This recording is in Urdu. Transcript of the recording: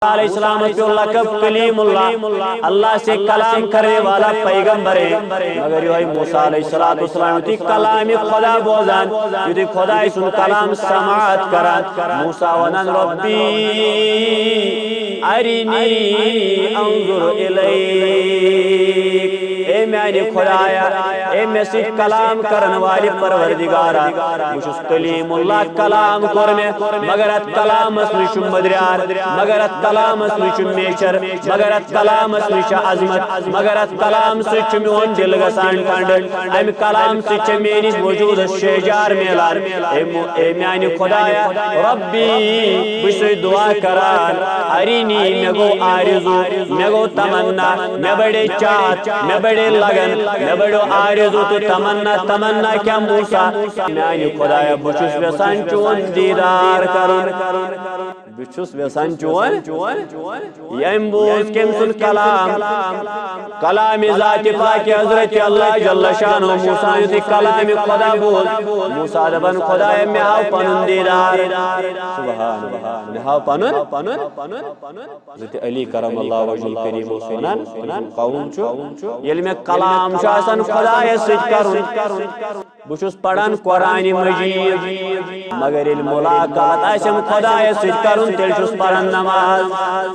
علیہ السلام کو لقب کلیم اللہ، اللہ سے کلام کرنے والا پیغمبر ہے، مگر یہ موسیٰ علیہ السلام تھی کلام خدا بوزان، یہ خدا سن کلام سماعت کران۔ موسیٰ ونن ربی ارینی انظر الیک، اے میانی خدایا، اے میں سے کلام کرن والی پروردگارا، مجھس کلیم اللہ کلام کرنے، مگر ات کلام اسنشم مدریار، مگر ات کلام اسنشم میشر، مگر ات کلام اسنش عظمت، مگر ات کلام سچ میون دل گسان ٹھنڈ، ام کلام سچ میری وجود شیجار میلان۔ اے میانی خدایا ربی بشری دعا کران، ارینی میگو آرزو، میگو تمنا، میں بڑے چاہت، میں بڑے لگن، میں بڑو آرزو تو تمنا کیا موسیٰ، میانی خدایا بچس ویسان چون دیدار کرن، بچس ویسان چون یم بوز کم سن کلام، کلام ذات پاک حضرت اللہ جل شانہ، موسیٰ یتی کلام خدا بوز، موسیٰ دبن خدایا میں ہاو پنن دیدار، سبحان اللہ، میں ہاو پنن حضرت علی کرم اللہ وجہ الکریم سنان قوم چھو یل میں کلام شاسن خدای سچ کرن، بچس پڑھن قرآن مجید، مگر ملاقات آسم خدای سچ کرن تیل چھس پڑھن نماز۔